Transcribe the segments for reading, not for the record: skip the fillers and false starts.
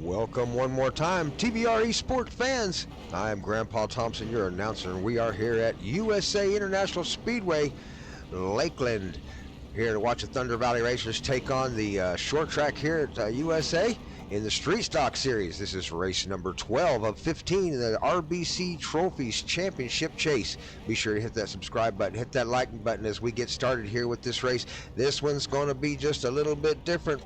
Welcome one more time, TVRE Sport fans. I am Grandpa Thompson, your announcer, and we are here at USA International Speedway, Lakeland, here to watch the Thunder Valley Racers take on the short track here at USA in the Street Stock Series. This is race number 12 of 15 in the RBC Trophies Championship Chase. Be sure to hit that subscribe button, hit that like button as we get started here with this race. This one's going to be just a little bit different.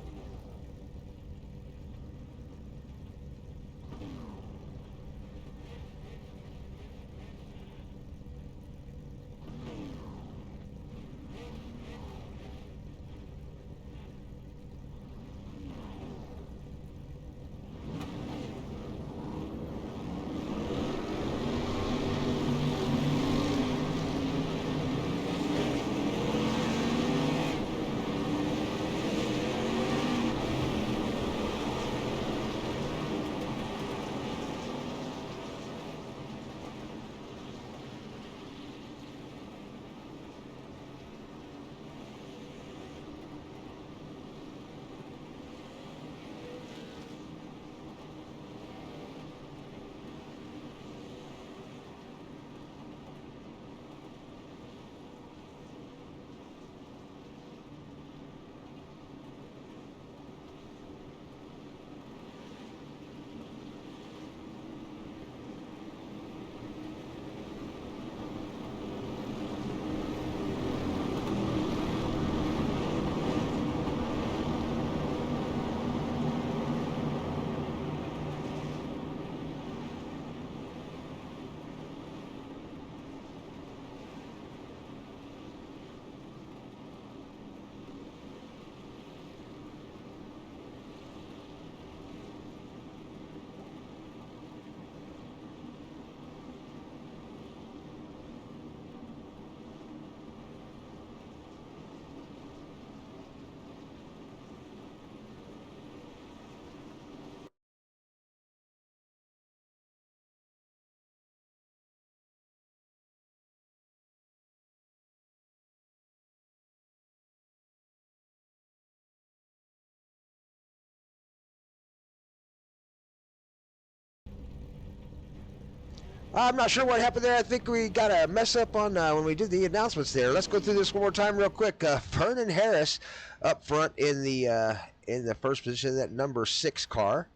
I'm not sure what happened there. I think we got a mess up on when we did the announcements there. Let's go through this one more time real quick. Vernon Harris up front in the first position, that number 6 car.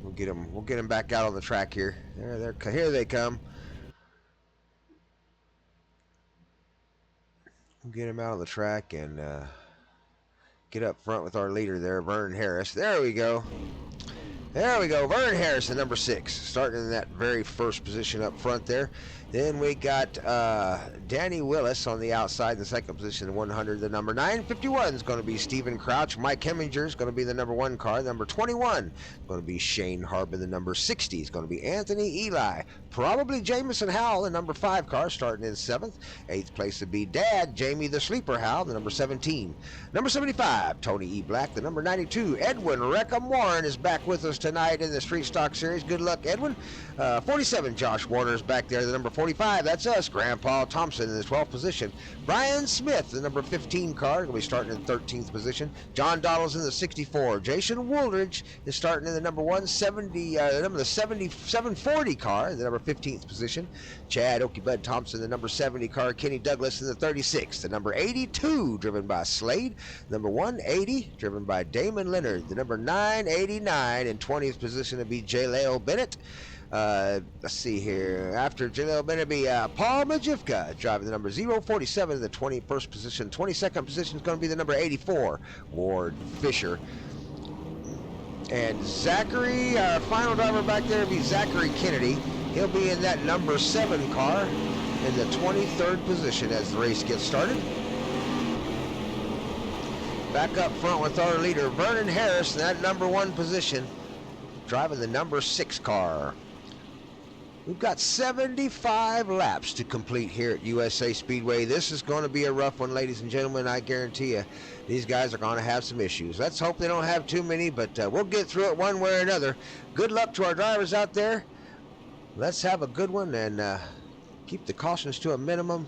We'll get him back out on the track here. Here they come. We'll get him out on the track and get up front with our leader there, Vernon Harris. There we go. There we go, Vernon Harris, the number 6, starting in that very first position up front there. Then we got Danny Willis on the outside in the second position, the 100. The number 951 is going to be Stephen Crouch. Mike Heminger is going to be the number 1 car. Number 21 is going to be Shane Harbin. The number 60 is going to be Anthony Eli. Probably Jamison Howell, the number 5 car, starting in 7th. 8th place would be Dad, Jamie the Sleeper Howell, the number 17. Number 75, Tony E. Black. The number 92, Edwin Reckham Warren is back with us tonight in the Street Stock Series. Good luck, Edwin. 47, Josh Warner's back there, the number 45. That's us. Grandpa Thompson in the 12th position. Brian Smith, the number 15 car, going to be starting in 13th position. John Donald's in the 64. Jason Woolridge is starting in the number 170, the 740 car, the number 15th position. Chad Okie Bud Thompson, the number 70 car. Kenny Douglas in the 36. The number 82, driven by Slade. Number 180, driven by Damon Leonard. The number 989 in 20th position to be Jaleel Bennett. Let's see here. After Jaleel Bennett be Paul Majivka, driving the number 047 in the 21st position. 22nd position is going to be the number 84, Ward Fisher. And Zachary, our final driver back there, will be Zachary Kennedy. He'll be in that number 7 car in the 23rd position as the race gets started. Back up front with our leader, Vernon Harris, in that number 1 position, driving the number 6 car. We've got 75 laps to complete here at USA Speedway. This is going to be a rough one, ladies and gentlemen. I guarantee you, these guys are going to have some issues. Let's hope they don't have too many, but we'll get through it one way or another. Good luck to our drivers out there. Let's have a good one and keep the cautions to a minimum.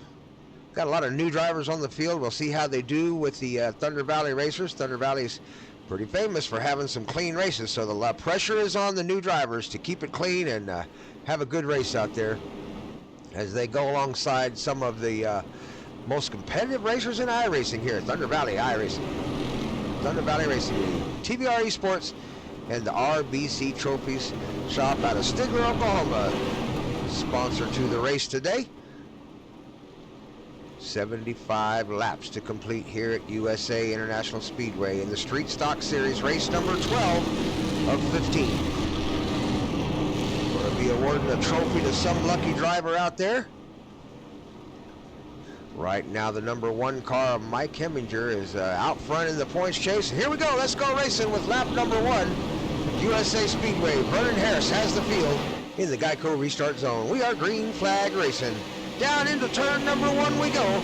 Got a lot of new drivers on the field. We'll see how they do with the Thunder Valley racers. Thunder Valley's pretty famous for having some clean races, so the pressure is on the new drivers to keep it clean and have a good race out there as they go alongside some of the most competitive racers in iRacing here at Thunder Valley iRacing. Thunder Valley Racing League, TVR Esports, and the RBC Trophies shop out of Stigler, Oklahoma. Sponsor to the race today. 75 laps to complete here at USA International Speedway in the Street Stock Series, race number 12 of 15. Going to be awarding a trophy to some lucky driver out there. Right now, the number 1 car, Mike Heminger, is out front in the points chase. Here we go. Let's go racing with lap number 1. USA Speedway. Vernon Harris has the field in the Geico restart zone. We are green flag racing. Down into turn number 1 we go.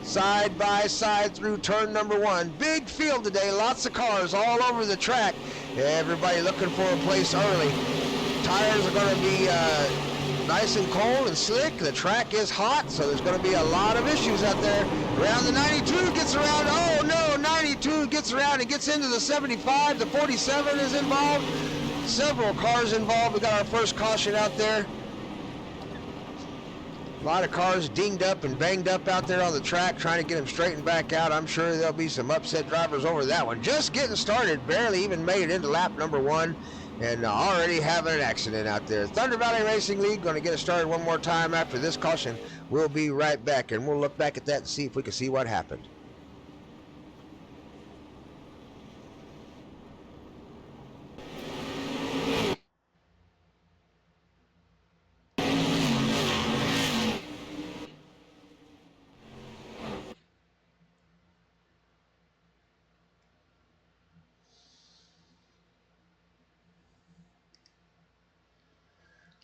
Side by side through turn number 1. Big field today. Lots of cars all over the track. Everybody looking for a place early. Tires are going to be nice and cold and slick. The track is hot, so there's going to be a lot of issues out there. Around the 92 gets around. Oh no, 92 gets around and gets into the 75. The 47 is involved. Several cars involved. We got our first caution out there. A lot of cars dinged up and banged up out there on the track, trying to get them straightened back out. I'm sure there'll be some upset drivers over that one. Just getting started, barely even made it into lap number 1, and already having an accident out there. Thunder Valley Racing League going to get us started one more time after this caution. We'll be right back, and we'll look back at that and see if we can see what happened.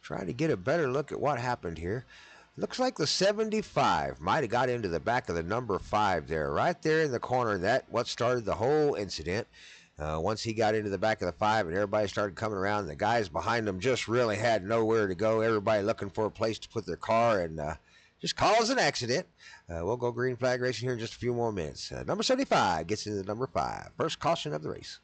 Try to get a better look at what happened here. Looks like the 75 might have got into the back of the number 5 there, right there in the corner. That what started the whole incident. Once he got into the back of the 5 and everybody started coming around, the guys behind him just really had nowhere to go. Everybody looking for a place to put their car and just caused an accident. We'll go green flag racing here in just a few more minutes. Number 75 gets into the number 5. First caution of the race.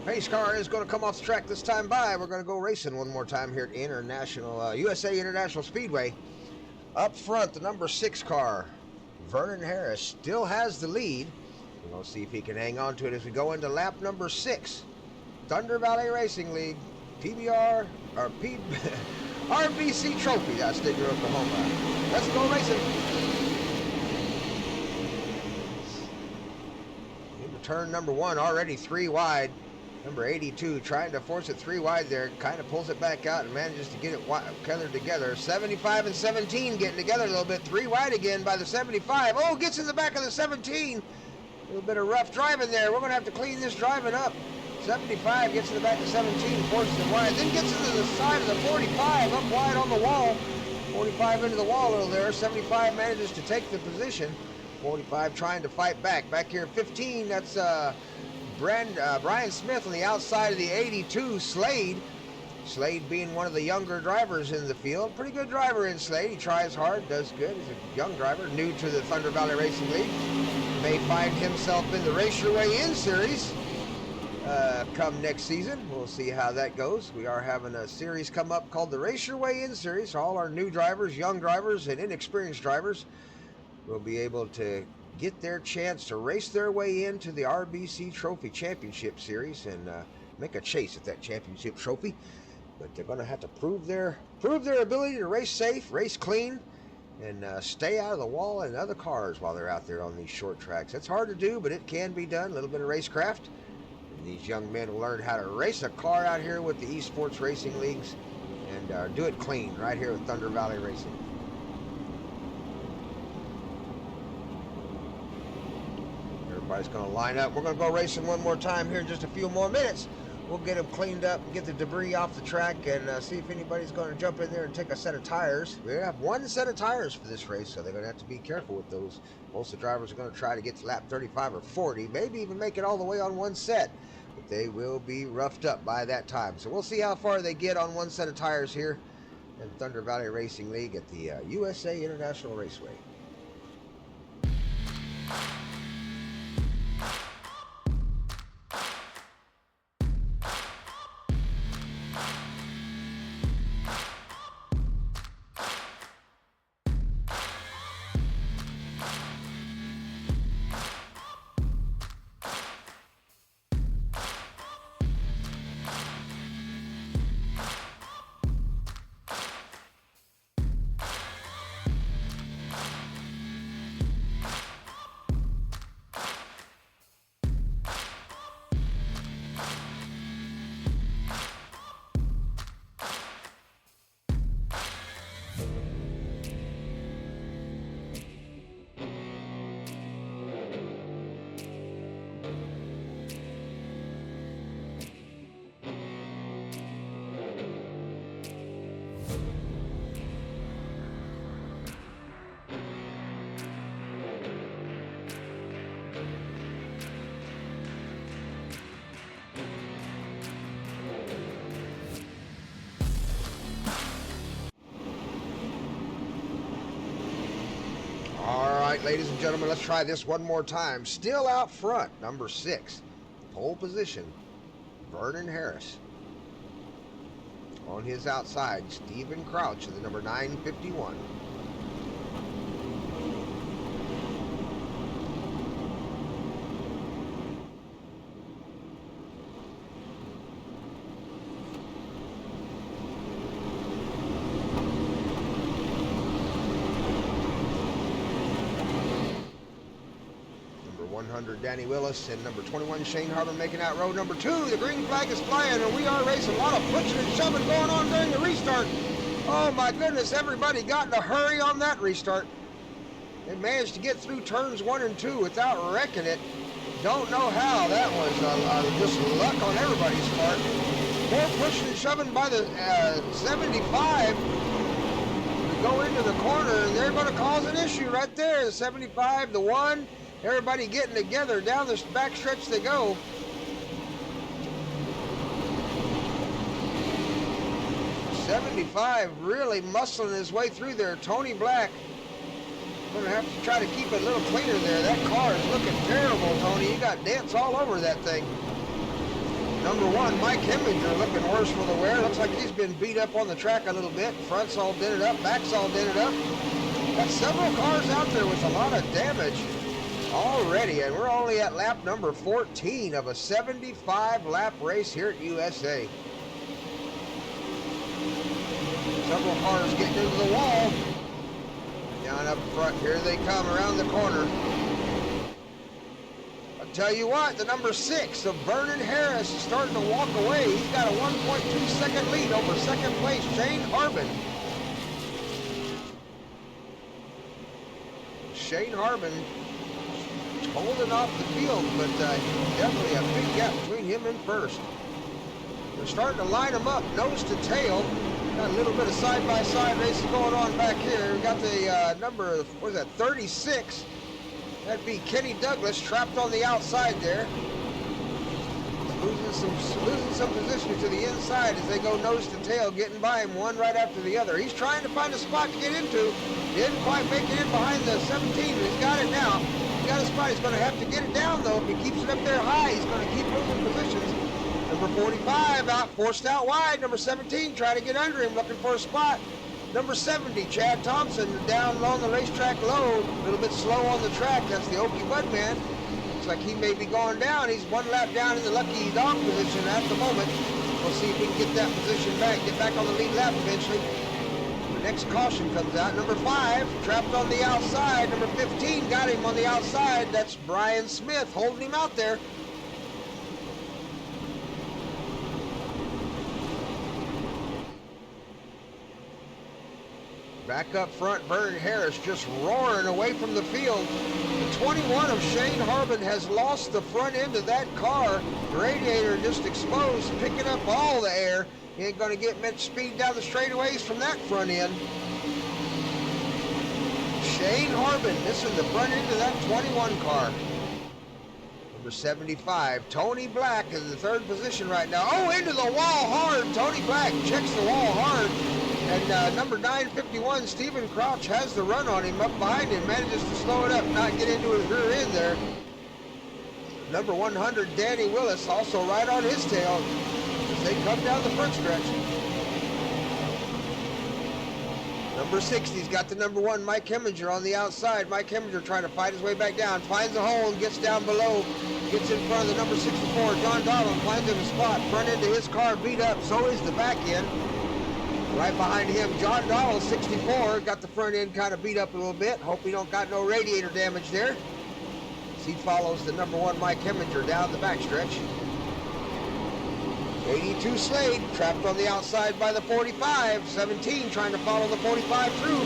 Pace car is going to come off the track this time by. We're going to go racing one more time here at International USA International Speedway. Up front, the number 6 car, Vernon Harris, still has the lead. We're going to see if he can hang on to it as we go into lap number 6. Thunder Valley Racing League, PBR, or RBC Trophy, that's State of Oklahoma. Let's go racing. Into turn number 1, already 3 wide. Number 82 trying to force it 3 wide there, kind of pulls it back out and manages to get it gathered together. 75 and 17 getting together a little bit. 3 wide again by the 75. Oh, gets in the back of the 17. A little bit of rough driving there. We're going to have to clean this driving up. 75 gets in the back of 17, forces it wide, then gets into the side of the 45, up wide on the wall. 45 into the wall a little there. 75 manages to take the position. 45 trying to fight back. Back here 15, that's Brian Smith on the outside of the 82, Slade. Slade being one of the younger drivers in the field. Pretty good driver in Slade. He tries hard, does good. He's a young driver, new to the Thunder Valley Racing League. May find himself in the Race Your Way In series come next season. We'll see how that goes. We are having a series come up called the Race Your Way In series. All our new drivers, young drivers, and inexperienced drivers will be able to get their chance to race their way into the RBC Trophy Championship Series and make a chase at that championship trophy. But they're going to have to prove their ability to race safe, race clean, and stay out of the wall and other cars while they're out there on these short tracks. It's hard to do, but it can be done. A little bit of racecraft. And these young men will learn how to race a car out here with the esports racing leagues and do it clean right here with Thunder Valley Racing. Everybody's going to line up. We're going to go racing one more time here in just a few more minutes. We'll get them cleaned up and get the debris off the track and see if anybody's going to jump in there and take a set of tires. We have 1 set of tires for this race, so they're going to have to be careful with those. Most of the drivers are going to try to get to lap 35 or 40, maybe even make it all the way on 1 set. But they will be roughed up by that time. So we'll see how far they get on 1 set of tires here in Thunder Valley Racing League at the USA International Raceway. Ladies and gentlemen, let's try this one more time. Still out front, number 6, pole position, Vernon Harris. On his outside, Stephen Crouch in the number 951. Danny Willis and number 21 Shane Harmon making out row number 2. The green flag is flying and we are racing. A lot of pushing and shoving going on during the restart. Oh my goodness, everybody got in a hurry on that restart. They managed to get through turns 1 and 2 without wrecking it. Don't know how. That was just luck on everybody's part. More pushing and shoving by the 75 to go into the corner, and they're going to cause an issue right there. The 75, the 1. Everybody getting together. Down this back stretch they go. '75 really muscling his way through there. Tony Black. Gonna have to try to keep it a little cleaner there. That car is looking terrible, Tony. You got dents all over that thing. Number 1, Mike Heminger, looking worse for the wear. Looks like he's been beat up on the track a little bit. Front's all dented up, back's all dented up. Got several cars out there with a lot of damage already, and we're only at lap number 14 of a 75-lap race here at USA. Several cars getting into the wall. Down up front, here they come around the corner. I'll tell you what, the number 6 of Vernon Harris is starting to walk away. He's got a 1.2 second lead over second place Shane Harbin. Shane Harbin holding off the field, but definitely a big gap between him and first. They're starting to line them up nose to tail. Got a little bit of side-by-side racing going on back here. We got the number, what is that, 36. That'd be Kenny Douglas trapped on the outside there. Losing some position to the inside as they go nose to tail, getting by him one right after the other. He's trying to find a spot to get into. Didn't quite make it in behind the 17, but he's got it now. He's got a spot. He's going to have to get it down, though. If he keeps it up there high, he's going to keep losing positions. Number 45 forced out wide. Number 17 trying to get under him, looking for a spot. Number 70, Chad Thompson, down along the racetrack low, a little bit slow on the track. That's the Okie Bud man. Looks like he may be going down. He's one lap down in the lucky dog position at the moment. We'll see if we can get that position back, get back on the lead lap eventually. The next caution comes out. Number 5, trapped on the outside. Number 15 got him on the outside. That's Brian Smith holding him out there. Back up front, Vernon Harris just roaring away from the field. The 21 of Shane Harbin has lost the front end of that car. The radiator just exposed, picking up all the air. He ain't going to get much speed down the straightaways from that front end. Shane Harbin missing the front end of that 21 car. Number 75, Tony Black in the 3rd position right now. Oh, into the wall hard. Tony Black checks the wall hard. And number 951, Stephen Crouch, has the run on him up behind him, manages to slow it up, not get into his rear end there. Number 100, Danny Willis, also right on his tail as they come down the front stretch. Number 60's got the number 1, Mike Heminger, on the outside. Mike Heminger trying to fight his way back down, finds a hole and gets down below, gets in front of the number 64, John Donald, finds him a spot. Front end of his car beat up, so is the back end. Right behind him, John Donald, 64, got the front end kind of beat up a little bit. Hope he don't got no radiator damage there. As he follows the number 1, Mike Heminger, down the backstretch. 82 Slade, trapped on the outside by the 45. 17 trying to follow the 45 through.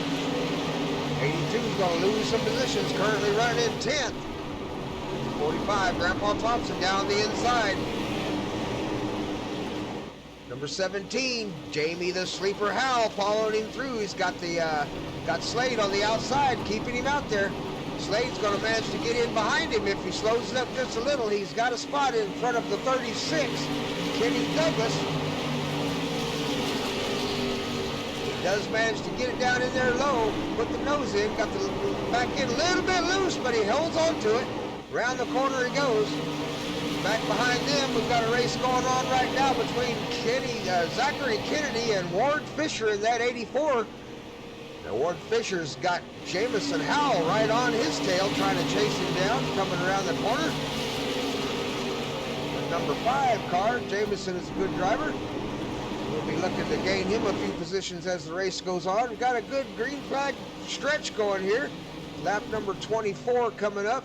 82's going to lose some positions, currently running in 10th. 45, Grandpa Thompson down the inside. Number 17, Jamie the Sleeper Howell, following him through. He's got Slade on the outside, keeping him out there. Slade's going to manage to get in behind him if he slows it up just a little. He's got a spot in front of the 36, Kenny Douglas. He does manage to get it down in there low, put the nose in, got the back end a little bit loose, but he holds on to it. Around the corner he goes. Back behind them, we've got a race going on right now between Zachary Kennedy and Ward Fisher in that 84. Now Ward Fisher's got Jamison Howell right on his tail, trying to chase him down, coming around the corner. The number 5 car, Jamison is a good driver. We'll be looking to gain him a few positions as the race goes on. We've got a good green flag stretch going here. Lap number 24 coming up.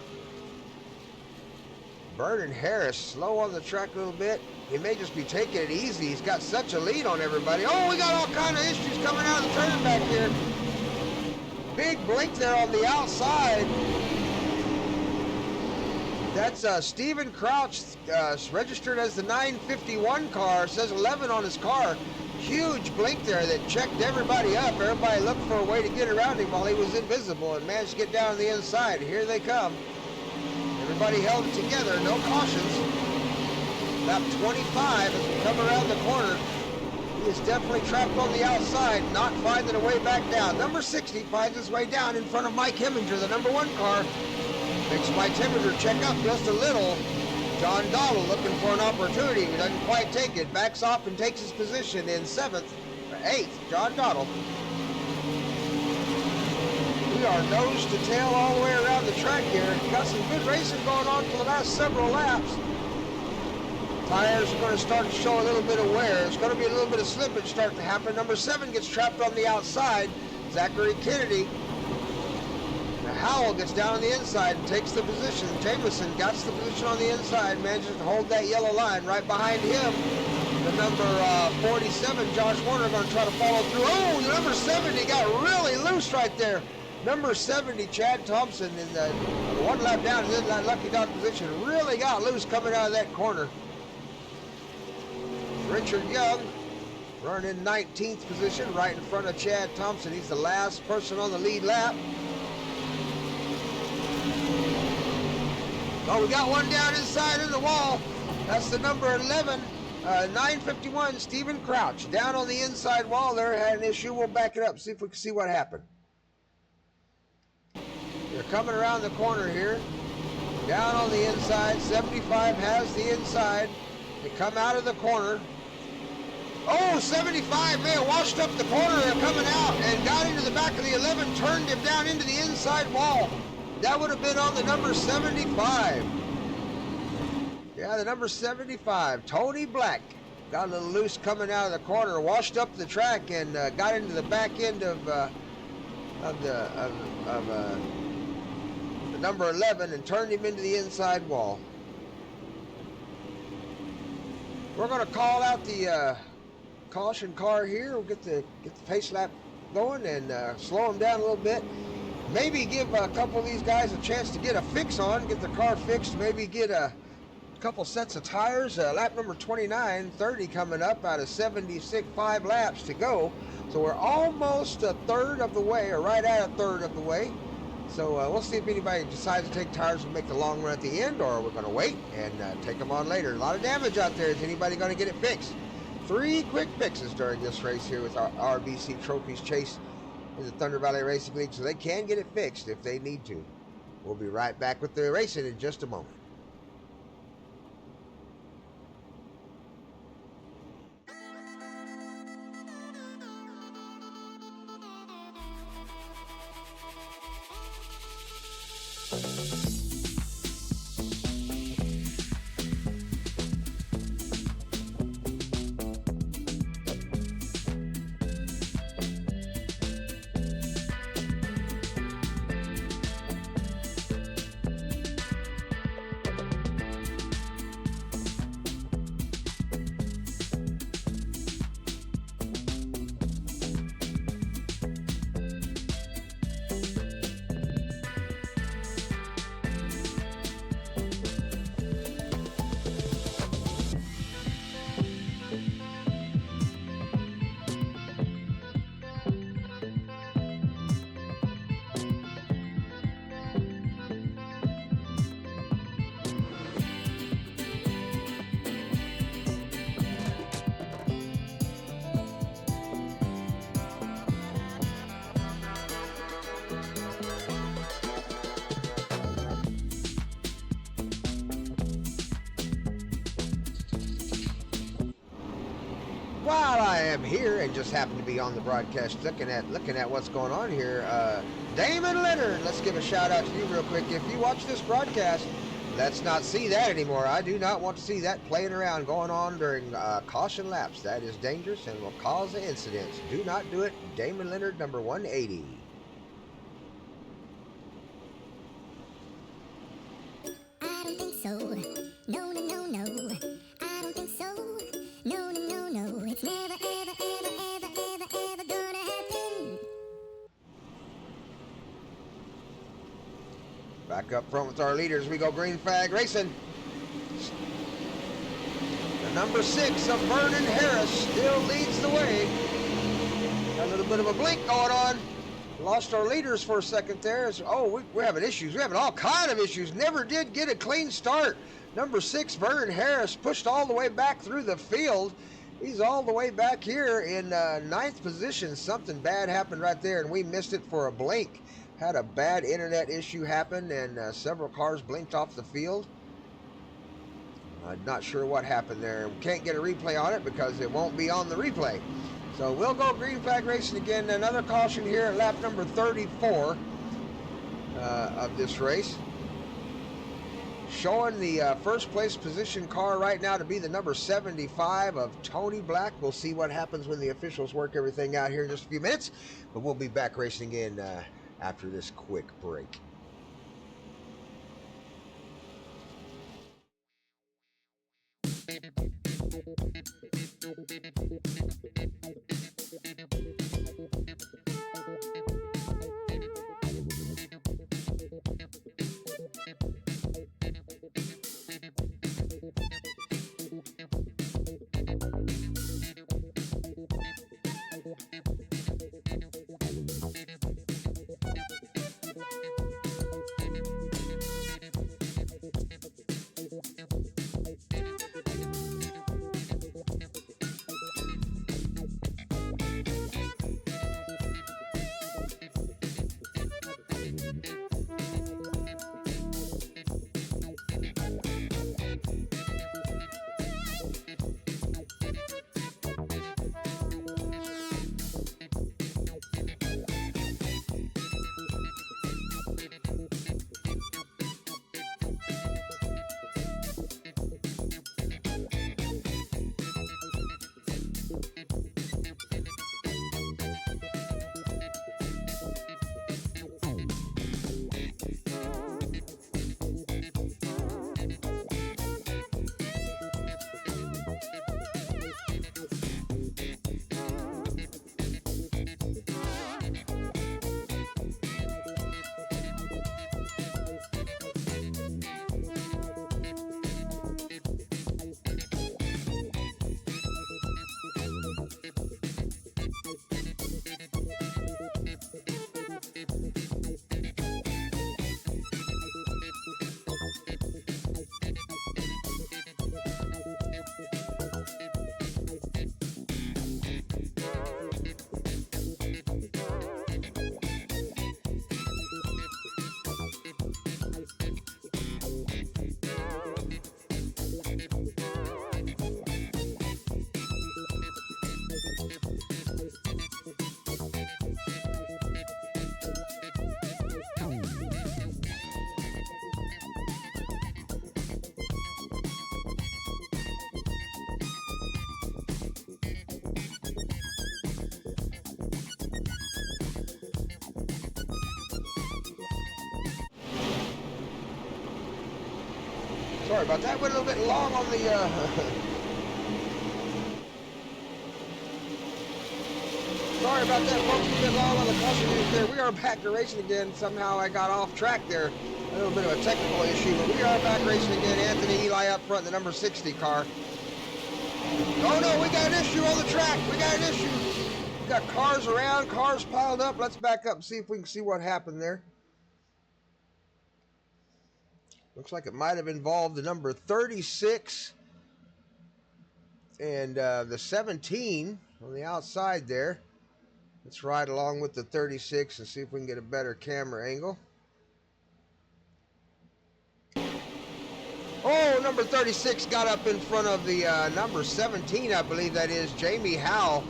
Vernon Harris slow on the track a little bit. He may just be taking it easy. He's got such a lead on everybody. Oh, we got all kind of issues coming out of the turn back here. Big blink there on the outside. That's Stephen Crouch, registered as the 951 car, says 11 on his car. Huge blink there that checked everybody up. Everybody looked for a way to get around him while he was invisible and managed to get down to the inside. Here they come. Everybody held it together, no cautions. Lap 25 as we come around the corner. He is definitely trapped on the outside, not finding a way back down. Number 60 finds his way down in front of Mike Heminger, the number 1 car. Makes Mike Heminger check up just a little. John Donald looking for an opportunity. He doesn't quite take it. Backs off and takes his position in 7th, or 8th, John Donald. We are nose to tail all the way around the track here. Got some good racing going on for the last several laps. Tires are going to start to show a little bit of wear. There's going to be a little bit of slippage starting to happen. Number 7 gets trapped on the outside. Zachary Kennedy. Howell gets down on the inside and takes the position. Jameson got the position on the inside, manages to hold that yellow line. Right behind him, the number 47, Josh Warner, going to try to follow through. Oh, the number 70 got really loose right there. Number 70, Chad Thompson, in the one lap down in that lucky dog position, really got loose coming out of that corner. Richard Young running in 19th position, right in front of Chad Thompson. He's the last person on the lead lap. Oh, we got one down inside in the wall. That's the number 11, 951, Stephen Crouch. Down on the inside wall there, had an issue. We'll back it up, see if we can see what happened. They're coming around the corner here. Down on the inside, 75 has the inside. They come out of the corner. Oh, 75 may have washed up the corner. They're coming out and got into the back of the 11, turned him down into the inside wall. That would have been on the number 75. Yeah, the number 75, Tony Black. Got a little loose coming out of the corner, washed up the track, and got into the back end of the number 11 and turned him into the inside wall. We're going to call out the caution car here. We'll get the pace lap going and slow them down a little bit. Maybe give a couple of these guys a chance to get a fix on, get the car fixed, maybe get a couple sets of tires. Lap number 29, 30 coming up out of 76, 5 laps to go. So we're almost a third of the way, or right at a third of the way. So we'll see if anybody decides to take tires and make the long run at the end, or we're going to wait and take them on later. A lot of damage out there. Is anybody going to get it fixed? 3 quick fixes during this race here with our RBC Trophies Chase in the Thunder Valley Racing League, so they can get it fixed if they need to. We'll be right back with the racing in just a moment. While I am here and just happen to be on the broadcast looking at what's going on here, Damon Leonard, let's give a shout out to you real quick. If you watch this broadcast, let's not see that anymore. I do not want to see that playing around going on during caution laps. That is dangerous and will cause incidents. Do not do it. Damon Leonard, number 180. I don't think so. No, no, no, no. I don't think so. No, no, no, no. It's never, ever, ever, ever, ever, ever gonna happen. Back up front with our leaders. We go green flag racing. The number 6 of Vernon Harris still leads the way. Got a little bit of a blink going on. Lost our leaders for a second there. Oh, we're having issues. We're having all kind of issues. Never did get a clean start. Number 6, Vernon Harris, pushed all the way back through the field. He's all the way back here in 9th position. Something bad happened right there, and we missed it for a blink. Had a bad internet issue happen, and several cars blinked off the field. I'm not sure what happened there. We can't get a replay on it because it won't be on the replay. So we'll go green flag racing again. Another caution here at lap number 34 of this race. Showing the first place position car right now to be the number 75 of Tony Black. We'll see what happens when the officials work everything out here in just a few minutes. But we'll be back racing again after this quick break. Sorry about that. Went a little bit long on the Sorry about that, folks. A little bit long on the caution news there. We are back to racing again. Somehow I got off track there. A little bit of a technical issue, but we are back racing again. Anthony Eli up front, the number 60 car. Oh no, we got an issue on the track. We got an issue. We got cars around, cars piled up. Let's back up and see if we can see what happened there. Looks like it might have involved the number 36 and the 17 on the outside there. Let's ride along with the 36 and see if we can get a better camera angle. Oh, number 36 got up in front of the number 17, I believe that is, Jamie Howell.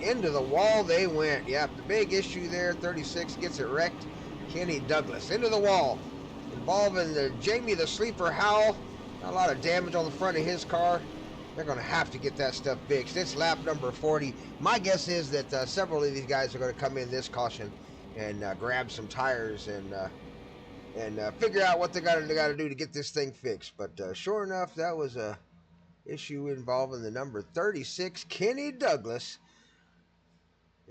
Into the wall they went. Yep, the big issue there, 36 gets it wrecked. Kenny Douglas into the wall. Involving the Jamie the Sleeper Howell. Not a lot of damage on the front of his car. They're going to have to get that stuff fixed. It's lap number 40. My guess is that several of these guys are going to come in this caution and grab some tires and figure out what they got to do to get this thing fixed. But sure enough, that was a issue involving the number 36, Kenny Douglas,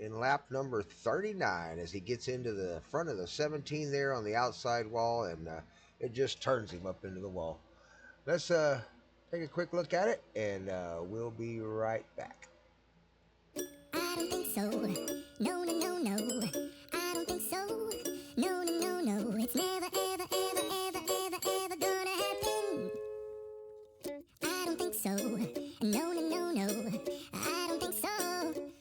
in lap number 39 as he gets into the front of the 17 there on the outside wall, and it just turns him up into the wall. Let's take a quick look at it, and we'll be right back. I don't think so. No, no, no, no. I don't think so. No, no, no, no. It's never, ever, ever, ever, ever, ever gonna happen. I don't think so. No, no, no, no. I don't think so.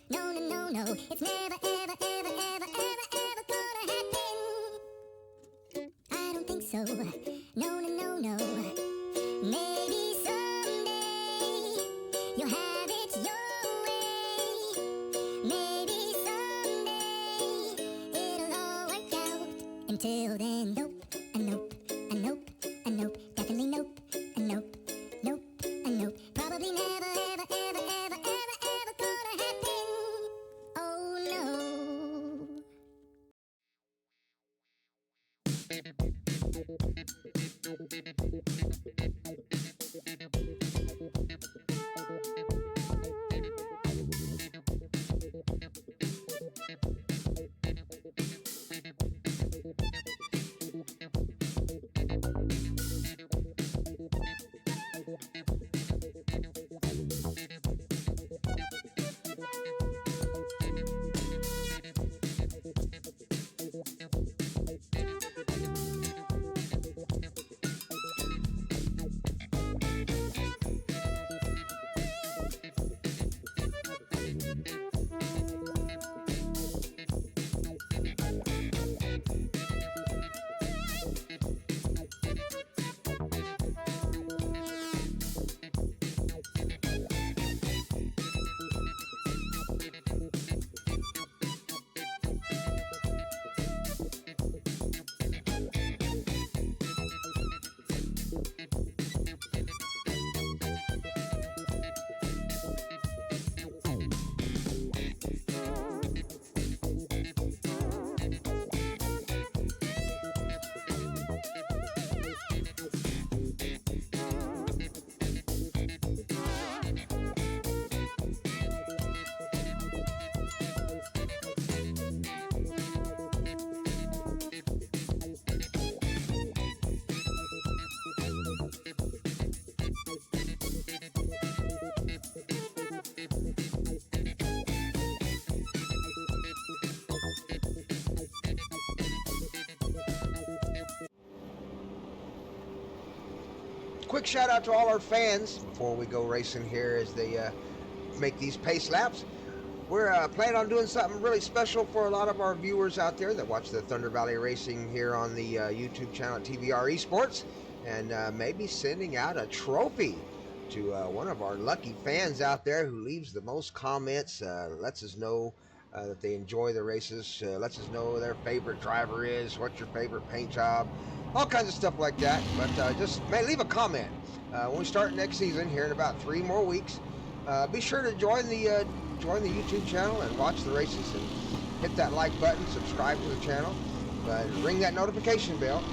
No, no, no, no. It's never, ever, ever, ever, ever, ever gonna happen. I don't think so. No, no, no, no. Maybe someday. Until then, nope, a nope, a nope, a nope, definitely nope, a nope, nope, a nope. Probably never, ever, ever, ever, ever, ever gonna happen. Oh no. Quick shout out to all our fans before we go racing here as they make these pace laps. We're planning on doing something really special for a lot of our viewers out there that watch the Thunder Valley Racing here on the YouTube channel at TVR Esports, and maybe sending out a trophy to one of our lucky fans out there who leaves the most comments, lets us know that they enjoy the races, lets us know who their favorite driver is, what's your favorite paint job, all kinds of stuff like that. But just leave a comment. When we start next season here in about 3 more weeks, be sure to join the YouTube channel and watch the races, and hit that like button, subscribe to the channel, ring that notification bell.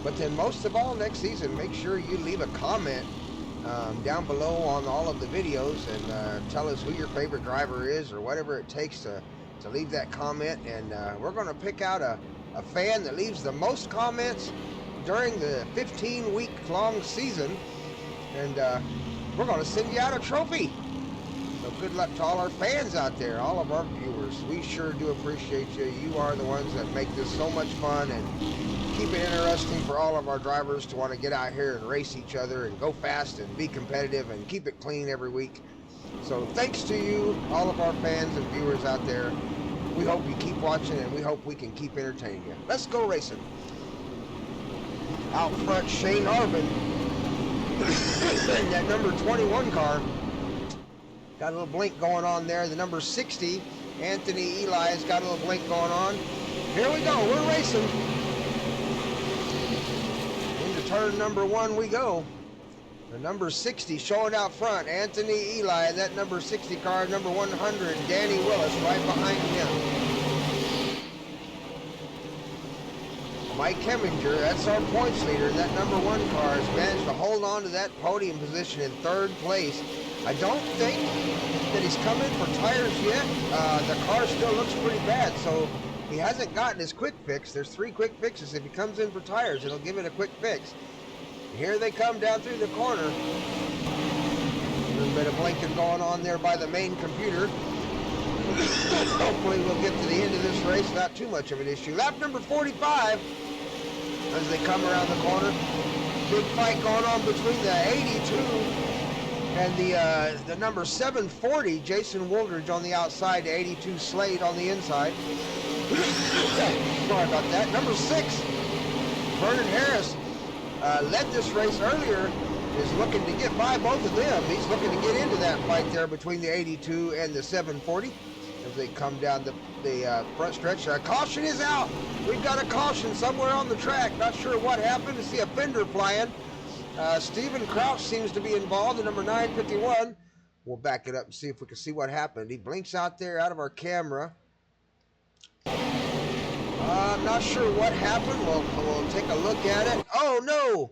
But then most of all, next season, make sure you leave a comment down below on all of the videos, and tell us who your favorite driver is, or whatever it takes to leave that comment. And we're going to pick out a fan that leaves the most comments during the 15-week long season, and we're going to send you out a trophy. So good luck to all our fans out there, all of our viewers. We sure do appreciate you. You are the ones that make this so much fun and keep it interesting for all of our drivers to want to get out here and race each other and go fast and be competitive and keep it clean every week. So thanks to you, all of our fans and viewers out there. We hope you keep watching, and we hope we can keep entertaining you. Let's go racing. Out front, Shane Arbin. That number 21 car. Got a little blink going on there. The number 60, Anthony Eli, has got a little blink going on. Here we go. We're racing. Into turn number 1 we go. The number 60 showing out front, Anthony Eli, and that number 60 car, number 100, Danny Willis, right behind him. Mike Heminger, that's our points leader. That number 1 car has managed to hold on to that podium position in 3rd place. I don't think that he's come in for tires yet. The car still looks pretty bad, so he hasn't gotten his quick fix. There's 3 quick fixes. If he comes in for tires, it'll give it a quick fix. Here they come down through the corner. A little bit of blinking going on there by the main computer. Hopefully we'll get to the end of this race without too much of an issue. Lap number 45 as they come around the corner. Big fight going on between the 82 and the number 740, Jason Wooldridge on the outside, the 82 Slade on the inside. Sorry about that. Number 6, Vernon Harris. Led this race earlier, is looking to get by both of them. He's looking to get into that fight there between the 82 and the 740. as they come down the front stretch. Caution is out. We've got a caution somewhere on the track. Not sure what happened. I see a fender flying. Steven Crouch seems to be involved in number 951. We'll back it up and see if we can see what happened. He blinks out there out of our camera. I'm not sure what happened. We'll take a look at it. Oh, no.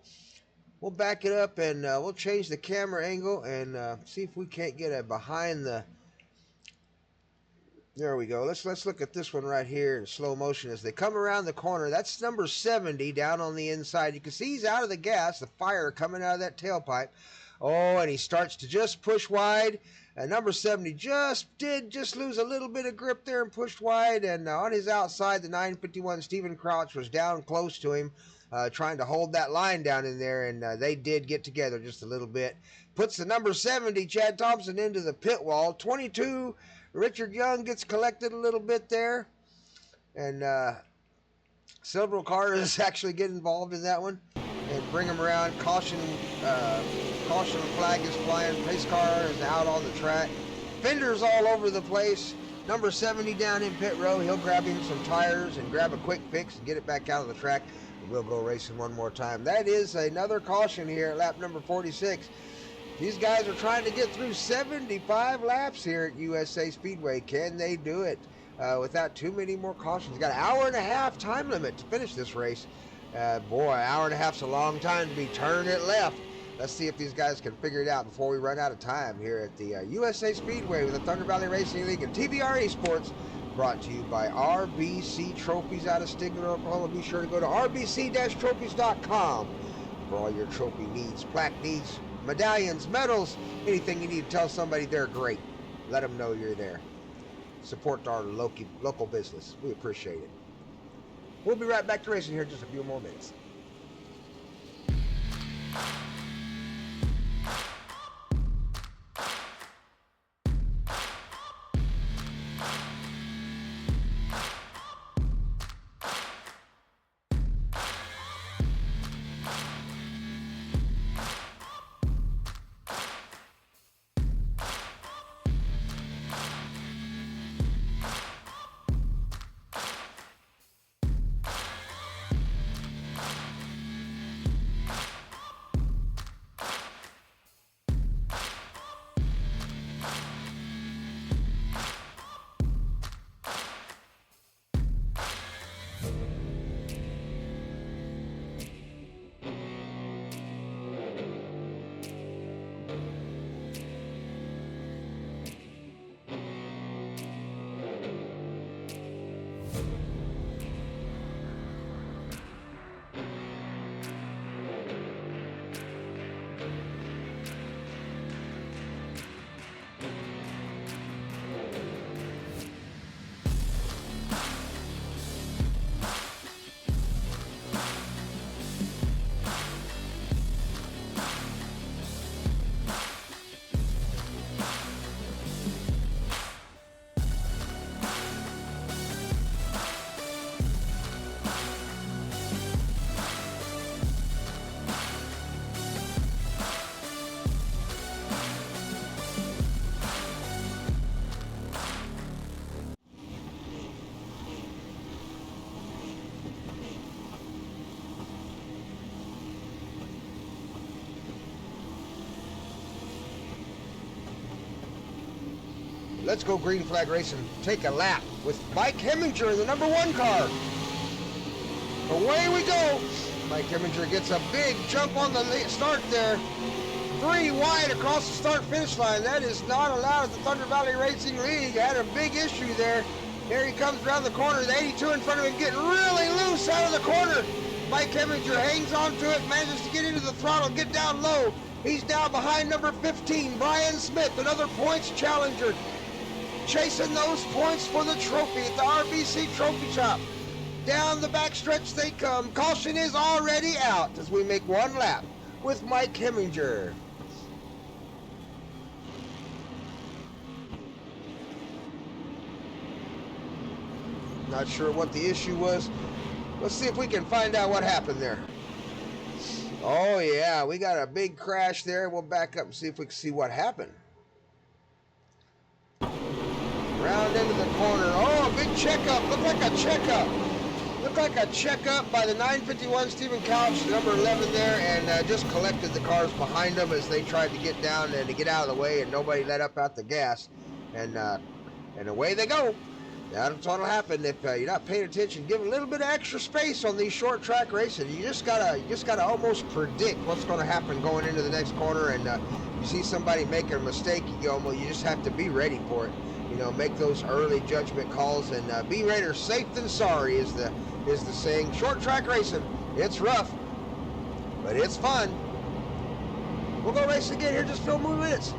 We'll back it up and we'll change the camera angle and see if we can't get a behind the... There we go. Let's look at this one right here in slow motion as they come around the corner. That's number 70 down on the inside. You can see he's out of the gas, the fire coming out of that tailpipe. Oh, and he starts to just push wide. And number 70 just lose a little bit of grip there and pushed wide. And on his outside, the 951 Steven Crouch was down close to him, trying to hold that line down in there. And they did get together just a little bit. Puts the number 70, Chad Thompson, into the pit wall. 22, Richard Young gets collected a little bit there. And several cars actually get involved in that one and bring them around. Caution flag is flying. Pace car is out on the track. Fenders all over the place. Number 70 down in pit row. He'll grab him some tires and grab a quick fix and get it back out of the track. And we'll go racing one more time. That is another caution here at lap number 46. These guys are trying to get through 75 laps here at USA Speedway. Can they do it without too many more cautions? Got an hour and a half time limit to finish this race. Boy, an hour and a half's a long time to be turning it left. Let's see if these guys can figure it out before we run out of time here at the USA Speedway with the Thunder Valley Racing League and TVR Esports, brought to you by RBC Trophies out of Stigler, Oklahoma. Be sure to go to rbc-trophies.com for all your trophy needs, plaque needs, medallions, medals, anything you need to tell somebody they're great. Let them know you're there. Support our local business. We appreciate it. We'll be right back to racing here in just a few more minutes. Let's go green flag racing. Take a lap with Mike Heminger in the number 1 car. Away we go. Mike Heminger gets a big jump on the start there. 3 wide across the start-finish line. That is not allowed at the Thunder Valley Racing League. Had a big issue there. Here he comes around the corner. The 82 in front of him getting really loose out of the corner. Mike Heminger hangs on to it, manages to get into the throttle, get down low. He's down behind number 15, Brian Smith, another points challenger. Chasing those points for the trophy at the RBC Trophy Shop. Down the backstretch they come. Caution is already out as we make 1 lap with Mike Heminger. Not sure what the issue was. Let's see if we can find out what happened there. Oh yeah, we got a big crash there. We'll back up and see if we can see what happened. Round into the corner. Oh, big checkup. Looked like a checkup. Looked like a checkup by the 951 Stephen Couch, number 11 there, and just collected the cars behind them as they tried to get down and to get out of the way, and nobody let up out the gas. And away they go. That's what'll happen if you're not paying attention. Give a little bit of extra space on these short track races. You just gotta almost predict what's going to happen going into the next corner. And you see somebody making a mistake, you just have to be ready for it. Make those early judgment calls and be better safe than sorry is the saying. Short track racing, it's rough, but it's fun. We'll go race again here just a few more minutes.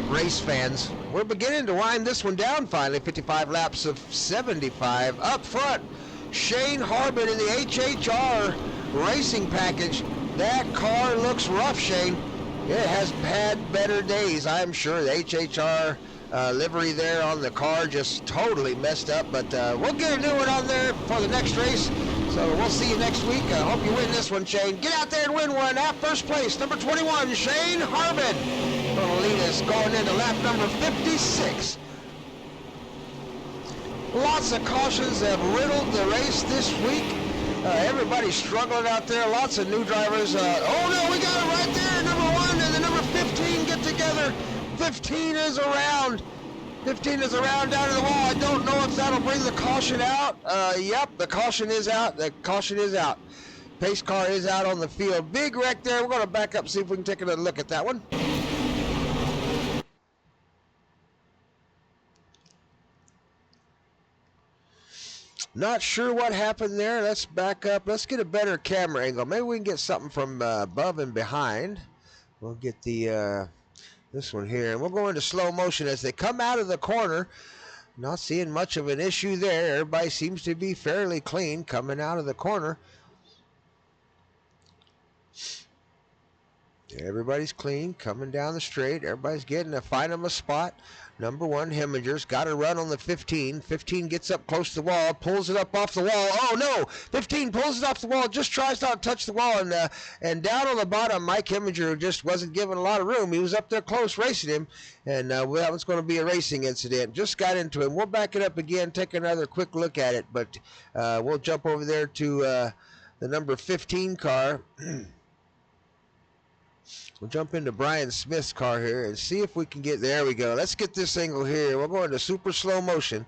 Race fans, we're beginning to wind this one down finally. 55 laps of 75. Up front, Shane Harbin in the HHR racing package. That car looks rough, Shane. It has had better days, I'm sure. The HHR livery there on the car just totally messed up, but we'll get a new one on there for the next race. So we'll see you next week. I hope you win this one, Shane. Get out there and win one. At first place, number 21, Shane Harbin. Going to lead us going into lap number 56. Lots of cautions have riddled the race this week. Everybody's struggling out there. Lots of new drivers. Oh no, we got it right there. Number 1 and the number 15 get together. 15 is around. 15 is around down to the wall. I don't know if that'll bring the caution out. Yep, the caution is out. The caution is out. Pace car is out on the field. Big wreck there. We're going to back up, see if we can take a look at that one. Not sure what happened there. Let's back up. Let's get a better camera angle. Maybe we can get something from above and behind. We'll get the this one here, and we'll go into slow motion as they come out of the corner. Not seeing much of an issue there. Everybody seems to be fairly clean coming out of the corner. Everybody's clean coming down the straight. Everybody's getting to find them a spot. Number 1, Hemminger's got to run on the 15. 15 gets up close to the wall, pulls it up off the wall. Oh no! 15 pulls it off the wall, just tries not to touch the wall, and down on the bottom, Mike Hemminger just wasn't given a lot of room. He was up there close racing him, and that was going to be a racing incident. Just got into him. We'll back it up again, take another quick look at it, but we'll jump over there to the number 15 car. We'll jump into Brian Smith's car here and see if we can get, there we go. Let's get this angle here. We'll go into super slow motion.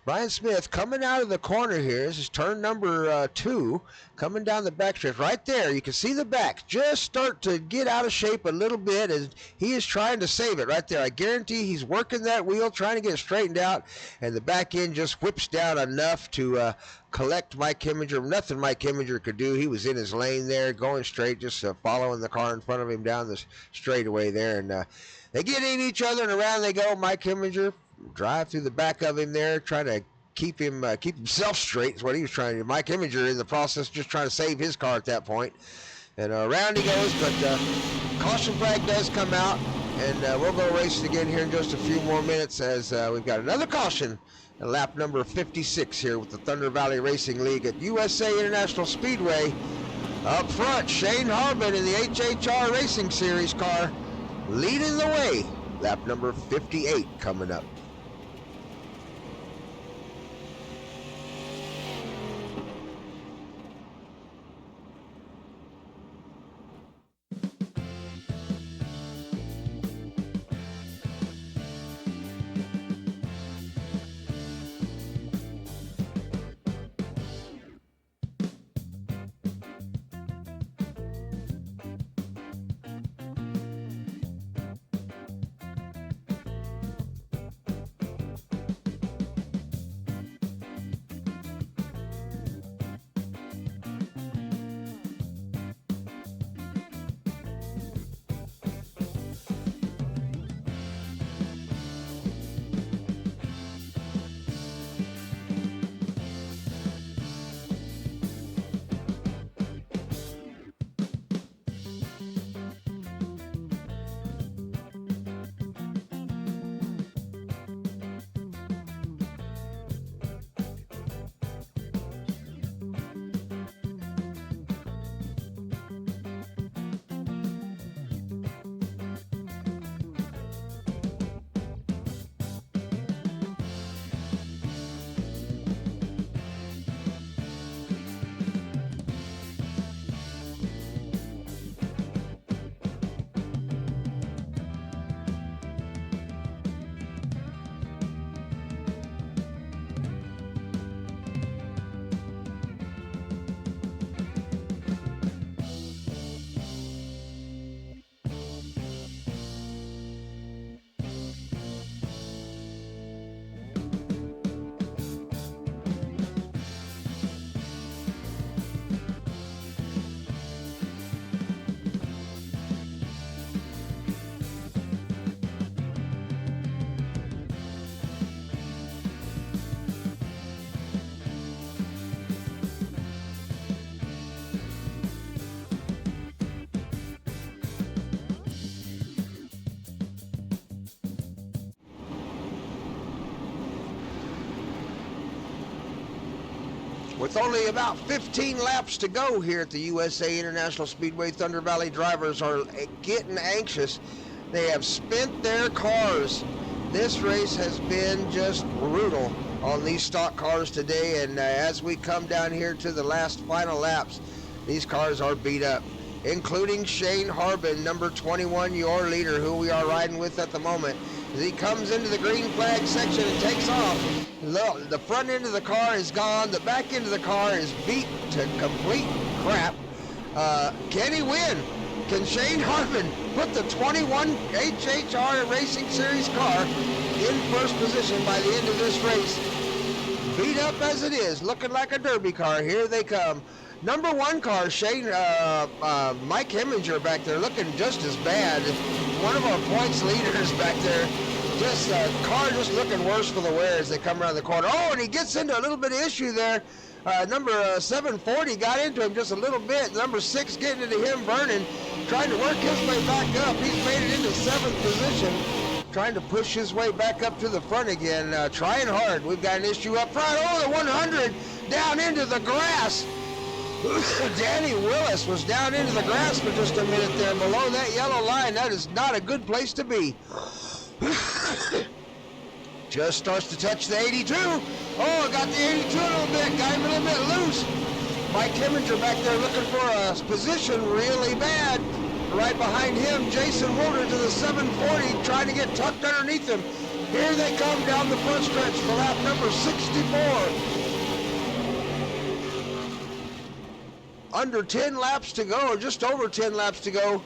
Brian Smith coming out of the corner here. This is turn number 2, coming down the backstretch. Right there, you can see the back just start to get out of shape a little bit as he is trying to save it right there. I guarantee he's working that wheel, trying to get it straightened out, and the back end just whips down enough to collect Mike Heminger. Nothing Mike Heminger could do. He was in his lane there, going straight, just following the car in front of him down the straightaway there, and they get in each other, and around they go. Mike Heminger drive through the back of him there, trying to keep himself straight is what he was trying to do. Mike Heminger in the process just trying to save his car at that point. And around he goes, but caution flag does come out, and we'll go racing again here in just a few more minutes as we've got another caution at lap number 56 here with the Thunder Valley Racing League at USA International Speedway. Up front, Shane Harbin in the HHR Racing Series car leading the way. Lap number 58 coming up. With only about 15 laps to go here at the USA International Speedway, Thunder Valley drivers are getting anxious. They have spent their cars. This race has been just brutal on these stock cars today, and as we come down here to the last final laps, these cars are beat up, including Shane Harbin, number 21, your leader, who we are riding with at the moment. As he comes into the green flag section and takes off, the front end of the car is gone. The back end of the car is beat to complete crap. Can he win? Can Shane Harbin put the 21 HHR Racing Series car in first position by the end of this race? Beat up as it is, looking like a derby car. Here they come. Number 1 car, Shane, Mike Heminger back there, looking just as bad. One of our points leaders back there. Just car just looking worse for the wear as they come around the corner. Oh, and he gets into a little bit of issue there. Number 740 got into him just a little bit. Number 6 getting into him, Vernon, trying to work his way back up. He's made it into 7th position, trying to push his way back up to the front again. Trying hard. We've got an issue up front. Oh, the 100 down into the grass. Danny Willis was down into the grass for just a minute there. Below that yellow line, that is not a good place to be. Just starts to touch the 82. Oh, got the 82 a little bit. Got him a little bit loose. Mike Heminger back there looking for a position really bad. right behind him, Jason Wilder to the 740, trying to get tucked underneath him. Here they come down the front stretch for lap number 64. Under 10 laps to go, just over 10 laps to go.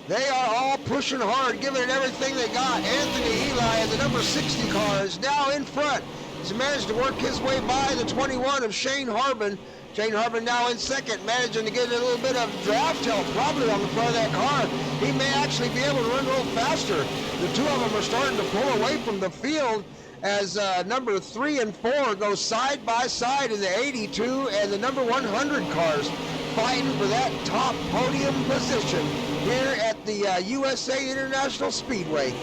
They are all pushing hard, giving it everything they got. Anthony Eli in the number 60 car is now in front. He's managed to work his way by the 21 of Shane Harbin. Shane Harbin now in second, managing to get a little bit of draft help probably on the front of that car. He may actually be able to run a little faster. The two of them are starting to pull away from the field as number 3 and 4 go side by side in the 82 and the number 100 cars fighting for that top podium position here at the USA International Speedway.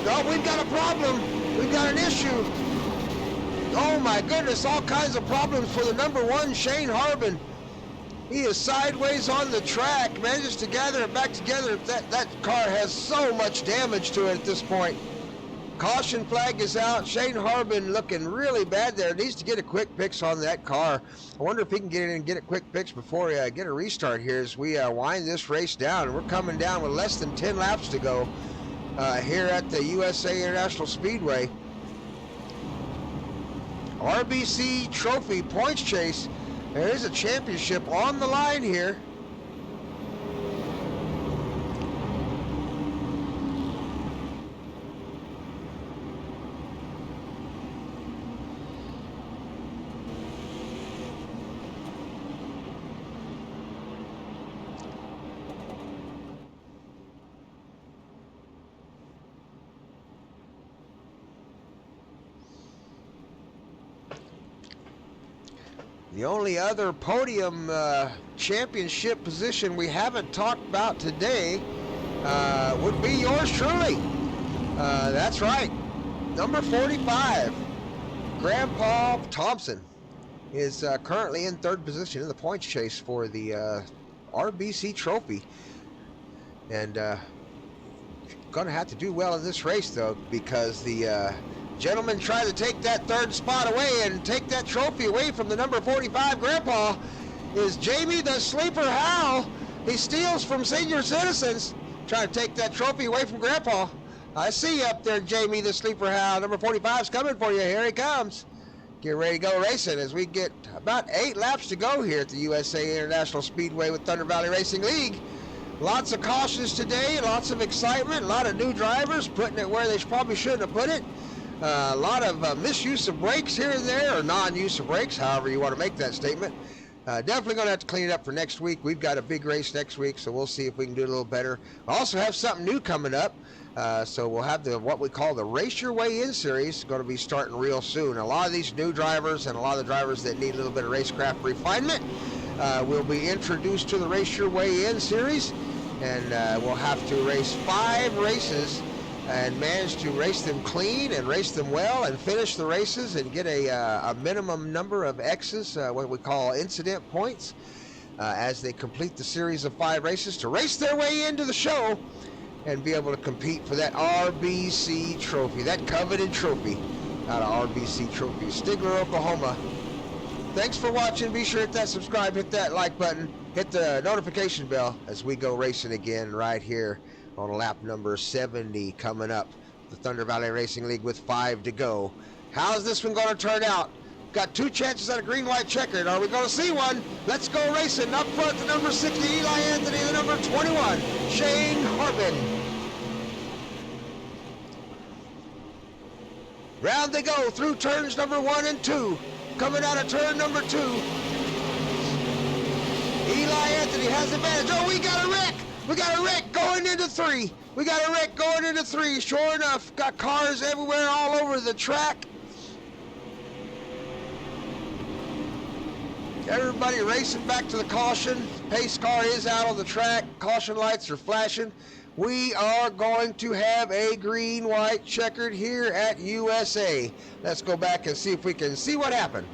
Oh, we've got a problem. We've got an issue. Oh my goodness, all kinds of problems for the number 1, Shane Harbin. He is sideways on the track, manages to gather it back together. That car has so much damage to it at this point. Caution flag is out. Shane Harbin looking really bad there. Needs to get a quick fix on that car. I wonder if he can get in and get a quick fix before we get a restart here as we wind this race down. We're coming down with less than 10 laps to go here at the USA International Speedway. RBC Trophy points chase. There is a championship on the line here. The only other podium championship position we haven't talked about today would be yours truly. That's right. Number 45, Grandpa Thompson, is currently in third position in the points chase for the RBC Trophy. And going to have to do well in this race, though, because the gentleman trying to take that third spot away and take that trophy away from the number 45 Grandpa is Jamie the Sleeper Howell. He steals from Senior Citizens, trying to take that trophy away from Grandpa. I see you up there, Jamie the Sleeper Howell. Number 45's coming for you. Here he comes. Get ready to go racing as we get about 8 laps to go here at the USA International Speedway with Thunder Valley Racing League. Lots of cautions today, lots of excitement, a lot of new drivers putting it where they probably shouldn't have put it. A lot of misuse of brakes here and there, or non-use of brakes, however you want to make that statement. Definitely going to have to clean it up for next week. We've got a big race next week, so we'll see if we can do it a little better. Also have something new coming up. So we'll have what we call the Race Your Way In series, going to be starting real soon. A lot of these new drivers and a lot of the drivers that need a little bit of racecraft refinement will be introduced to the Race Your Way In series, and we'll have to race 5 races and manage to race them clean and race them well and finish the races and get a minimum number of X's, what we call incident points, as they complete the series of 5 races to race their way into the show and be able to compete for that RBC Trophy, that coveted trophy out of RBC Trophy, Stigler, Oklahoma. Thanks for watching. Be sure to hit that subscribe, hit that like button, hit the notification bell as we go racing again right here on lap number 70 coming up. The Thunder Valley Racing League with 5 to go. How's this one going to turn out? Got 2 chances at a green-white checkered. Are we going to see one? Let's go racing. Up front, the number 60, Eli Anthony, the number 21, Shane Harbin. Round they go through turns number 1 and 2. Coming out of turn number 2. Eli Anthony has advantage. Oh, we got a wreck. We got a wreck going into 3. We got a wreck going into 3. Sure enough, got cars everywhere all over the track. Everybody racing back to the caution. Pace car is out on the track. Caution lights are flashing. We are going to have a green-white checkered here at USA. Let's go back and see if we can see what happened.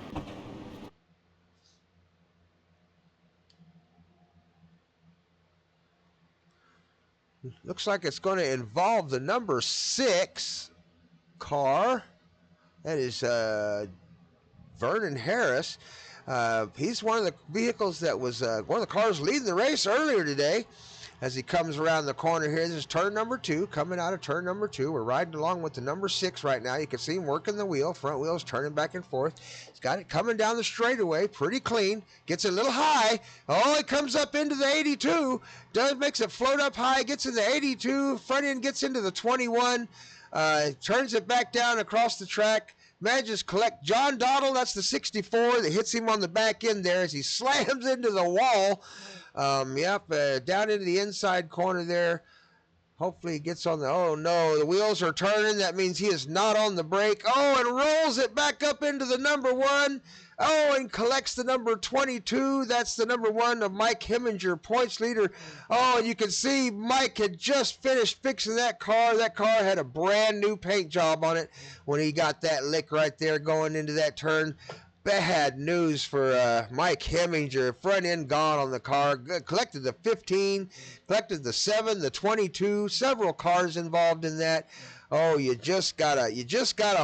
Looks like it's going to involve the number 6 car. That is Vernon Harris. He's one of the vehicles that was one of the cars leading the race earlier today. as he comes around the corner here. This is turn number 2, coming out of turn number 2. We're riding along with the number 6 right now. You can see him working the wheel. Front wheel's turning back and forth. He's got it coming down the straightaway, pretty clean. Gets a little high. Oh, it comes up into the 82. Makes it float up high, gets in the 82. Front end gets into the 21. Turns it back down across the track. Manages to collect John Dottle. That's the 64 that hits him on the back end there as he slams into the wall. Down into the inside corner there. Hopefully he gets on the, oh no, the wheels are turning. That means he is not on the brake. Oh, and rolls it back up into the number 1. Oh, and collects the number 22. That's the number 1 of Mike Heminger, points leader. Oh, and you can see Mike had just finished fixing that car. That car had a brand new paint job on it when he got that lick right there going into that turn. Bad news for Mike Heminger. Front end gone on the car. Collected the 15, collected the 7, the 22. Several cars involved in that. Oh, you just gotta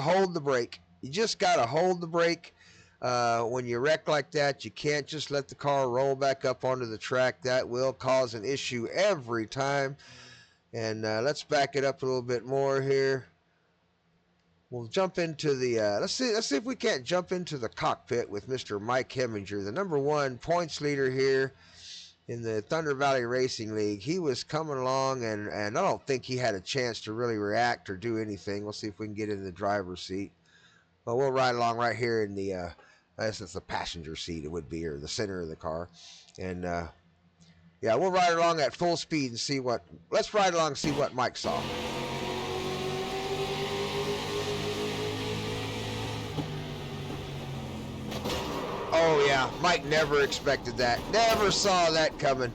hold the brake. You just gotta hold the brake. When you wreck like that, you can't just let the car roll back up onto the track. That will cause an issue every time. And let's back it up a little bit more here. We'll jump into the, let's see if we can't jump into the cockpit with Mr. Mike Heminger, the number 1 points leader here in the Thunder Valley Racing League. He was coming along, and I don't think he had a chance to really react or do anything. We'll see if we can get in the driver's seat. But we'll ride along right here in the, I guess it's the passenger seat it would be, or the center of the car. And, yeah, we'll ride along at full speed and see what, let's ride along and see what Mike saw. Oh, yeah, Mike never expected that. Never saw that coming.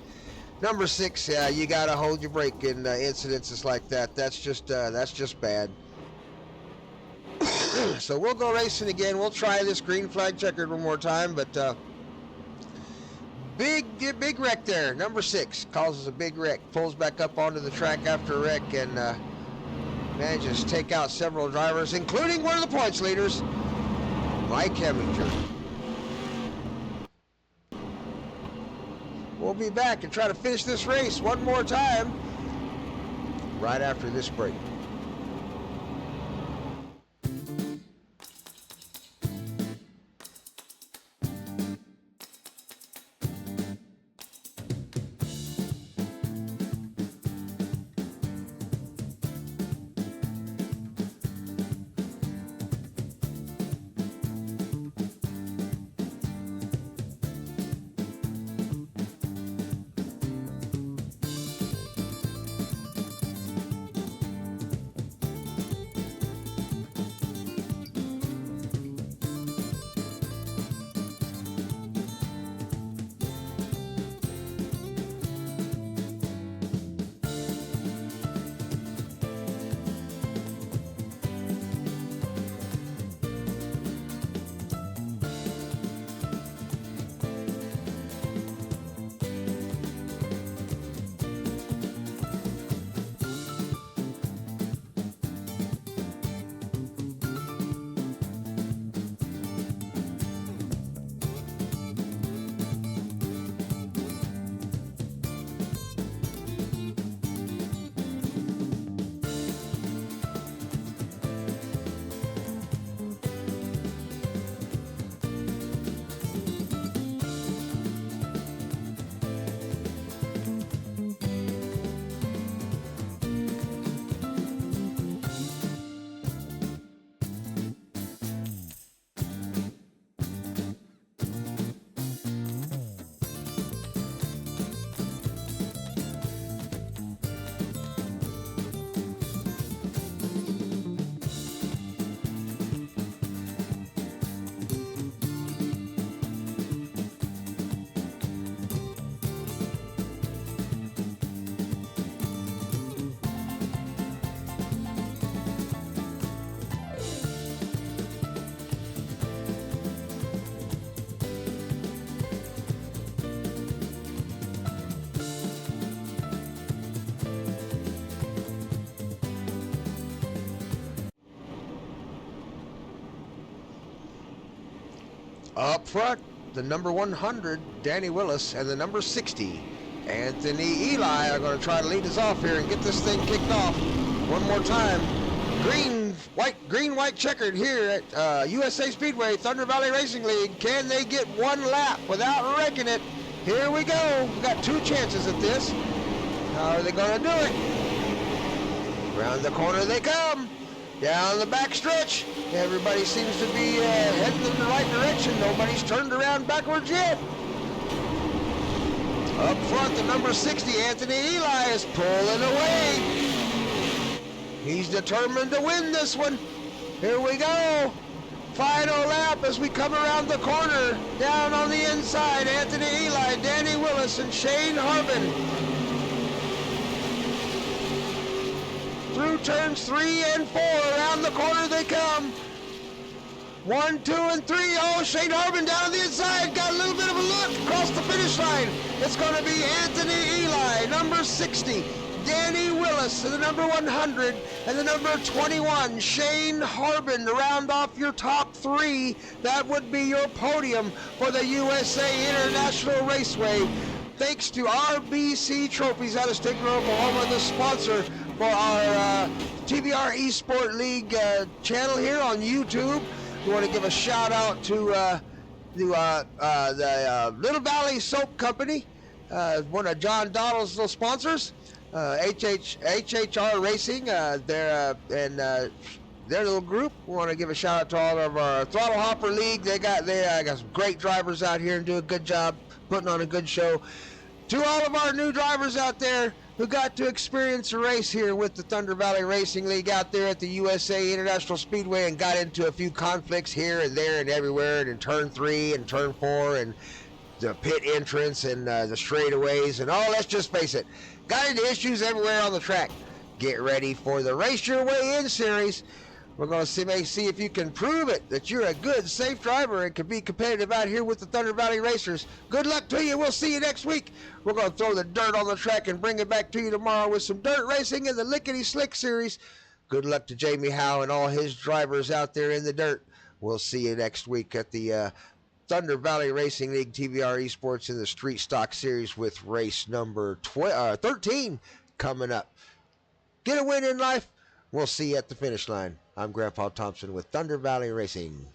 Number 6, yeah, you got to hold your brake in incidences like that. That's just bad. So we'll go racing again. We'll try this green flag checkered one more time, but big wreck there. Number 6 causes a big wreck. Pulls back up onto the track after a wreck and manages to take out several drivers, including one of the points leaders, Mike Heminger. We'll be back and try to finish this race one more time right after this break. Up front, the number 100, Danny Willis, and the number 60, Anthony Eli are going to try to lead us off here and get this thing kicked off one more time. Green, white checkered here at USA Speedway, Thunder Valley Racing League. Can they get one lap without wrecking it? Here we go. We've got two chances at this. How are they going to do it? Around the corner they come. Down the back stretch. Everybody seems to be heading in the right direction. Nobody's turned around backwards yet. Up front, the number 60, Anthony Eli, is pulling away. He's determined to win this one. Here we go. Final lap as we come around the corner. Down on the inside, Anthony Eli, Danny Willis, and Shane Harbin. Through turns 3 and 4, around the corner they come. 1, 2, and 3. Oh, Shane Harbin down on the inside. Got a little bit of a look across the finish line. It's going to be Anthony Eli, number 60. Danny Willis, the number 100, and the number 21, Shane Harbin, to round off your top 3. That would be your podium for the USA International Raceway. Thanks to RBC Trophies out of Stigler, Oklahoma, the sponsor for our TBR Esport League channel here on YouTube. We want to give a shout out to the Little Valley Soap Company, one of John Donald's little sponsors. HHR Racing, their little group. We want to give a shout out to all of our Throttle Hopper League. They got some great drivers out here and do a good job putting on a good show. To all of our new drivers out there who got to experience a race here with the Thunder Valley Racing League out there at the USA International Speedway and got into a few conflicts here and there and everywhere, and in turn 3 and turn 4 and the pit entrance and the straightaways and all. Let's just face it, got into issues everywhere on the track. Get ready for the Race Your Way In series. We're going to see if you can prove it, that you're a good, safe driver and can be competitive out here with the Thunder Valley Racers. Good luck to you. We'll see you next week. We're going to throw the dirt on the track and bring it back to you tomorrow with some dirt racing in the Lickety Slick series. Good luck to Jamie Howe and all his drivers out there in the dirt. We'll see you next week at the Thunder Valley Racing League TBR Esports in the Street Stock Series with race number 13 coming up. Get a win in life. We'll see you at the finish line. I'm Grandpa Thompson with Thunder Valley Racing.